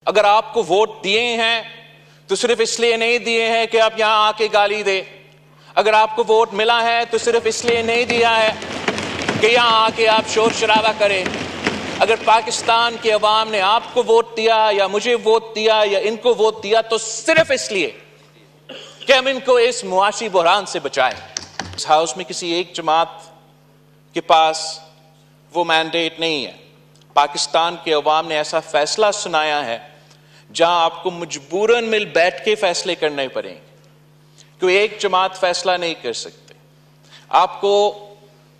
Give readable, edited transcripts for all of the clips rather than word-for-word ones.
अगर आपको वोट दिए हैं तो सिर्फ इसलिए नहीं दिए हैं कि आप यहां आके गाली दे। अगर आपको वोट मिला है तो सिर्फ इसलिए नहीं दिया है कि यहां आके आप शोर शराबा करें। अगर पाकिस्तान के अवाम ने आपको वोट दिया या मुझे वोट दिया या इनको वोट दिया तो सिर्फ इसलिए कि हम इनको इस मुआशी बहरान से बचाएं। इस हाउस में किसी एक जमात के पास वो मैंडेट नहीं है। पाकिस्तान के अवाम ने ऐसा फैसला सुनाया है जहां आपको मजबूरन मिल बैठ के फैसले करने पड़ेंगे। कोई एक जमात फैसला नहीं कर सकते। आपको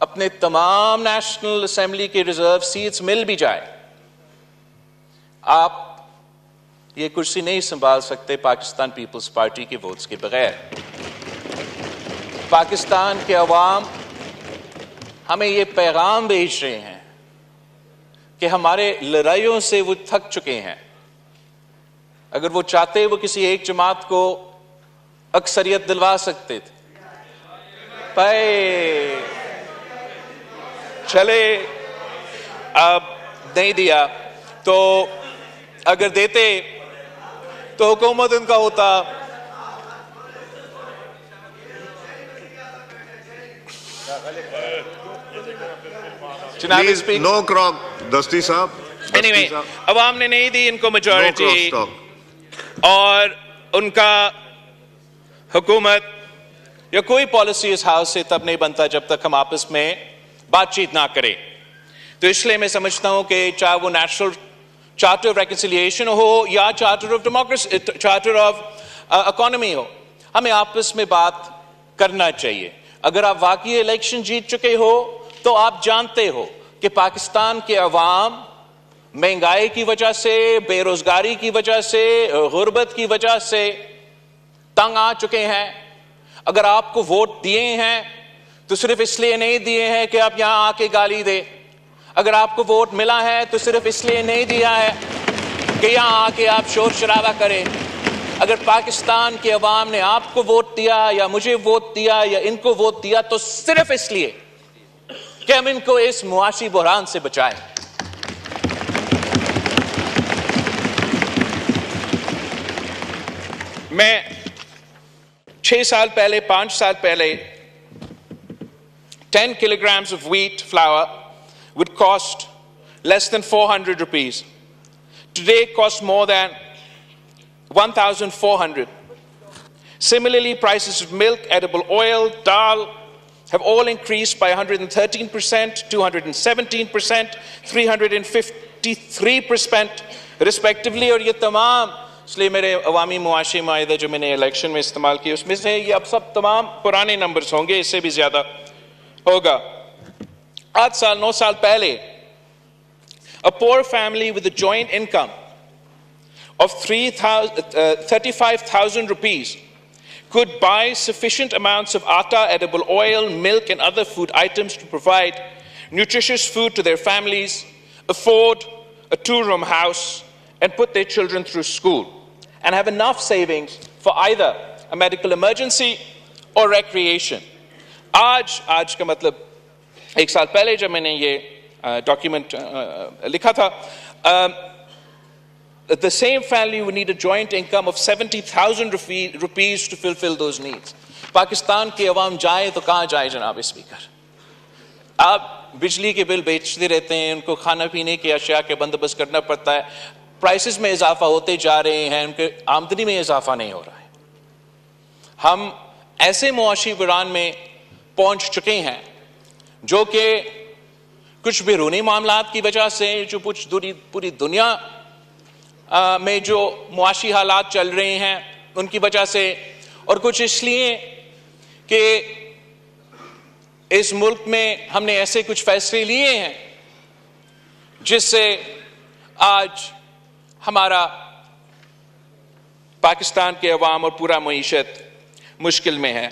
अपने तमाम नेशनल असेंबली के रिजर्व सीट्स मिल भी जाए, आप ये कुर्सी नहीं संभाल सकते पाकिस्तान पीपल्स पार्टी के वोट्स के बगैर। पाकिस्तान के अवाम हमें ये पैगाम भेज रहे हैं कि हमारे लड़ाइयों से वो थक चुके हैं। अगर वो चाहते वो किसी एक जमात को अक्सरियत दिलवा सकते थे, पर चले अब नहीं दिया। तो अगर देते तो हुकूमत उनका होता। नो क्रॉक दस्ती साहब। एनीवे, अवाम ने नहीं दी इनको मेजॉरिटी और उनका हुकूमत या कोई पॉलिसी इस हाउस से तब नहीं बनता जब तक हम आपस में बातचीत ना करें। तो इसलिए मैं समझता हूं कि चाहे वो नेशनल चार्टर ऑफ रेकन्सिलिएशन हो या charter of democracy, charter of economy हो, हमें आपस में बात करना चाहिए। अगर आप वाकई इलेक्शन जीत चुके हो तो आप जानते हो कि पाकिस्तान के अवाम महंगाई की वजह से, बेरोजगारी की वजह से, गुर्बत की वजह से तंग आ चुके हैं। अगर आपको वोट दिए हैं तो सिर्फ इसलिए नहीं दिए हैं कि आप यहां आके गाली दे। अगर आपको वोट मिला है तो सिर्फ इसलिए नहीं दिया है कि यहां आके आप शोर शराबा करें। अगर पाकिस्तान के अवाम ने आपको वोट दिया या मुझे वोट दिया या इनको वोट दिया तो सिर्फ इसलिए कि हम इनको इस मुआशी बहरान से बचाएं। मैं 6 साल पहले, 5 साल पहले 10 kilograms of wheat flour would cost less than 400 rupees. Today it costs more than 1,400. Similarly, prices of milk, edible oil, dal have all increased by 113%, 217%, 353% respectively. और ये तमाम, इसलिए मेरे अवामी मुआशी माहिदा जो मैंने इलेक्शन में इस्तेमाल किए उसमें से ये अब सब तमाम पुराने नंबर्स होंगे, इससे भी ज्यादा होगा। 8 साल 9 साल पहले a poor family with a joint income of 35,000 rupees could buy sufficient amounts of atta, edible oil, milk and other food items to provide nutritious food to their families, afford a 2-room house and put their children through school and have enough savings for either a medical emergency or recreation. आज का मतलब 1 साल पहले जब मैंने ये document लिखा था, the same family would need a joint income of 70,000 rupees to fulfill those needs. Pakistan की अवाम जाए तो कहाँ जाए जनाब स्पीकर? आप बिजली के बिल बेचते रहते हैं, उनको खाना पीने की अशिया के बंदोबस्त करना पड़ता है, प्राइसेस में इजाफा होते जा रहे हैं, उनके आमदनी में इजाफा नहीं हो रहा है। हम ऐसे मुआशी बहरान में पहुंच चुके हैं जो कि कुछ बैरूनी मामलात की वजह से, जो कुछ पूरी दुनिया में जो मुआशी हालात चल रहे हैं उनकी वजह से, और कुछ इसलिए कि इस मुल्क में हमने ऐसे कुछ फैसले लिए हैं जिससे आज हमारा पाकिस्तान के अवाम और पूरा मईशत मुश्किल में है।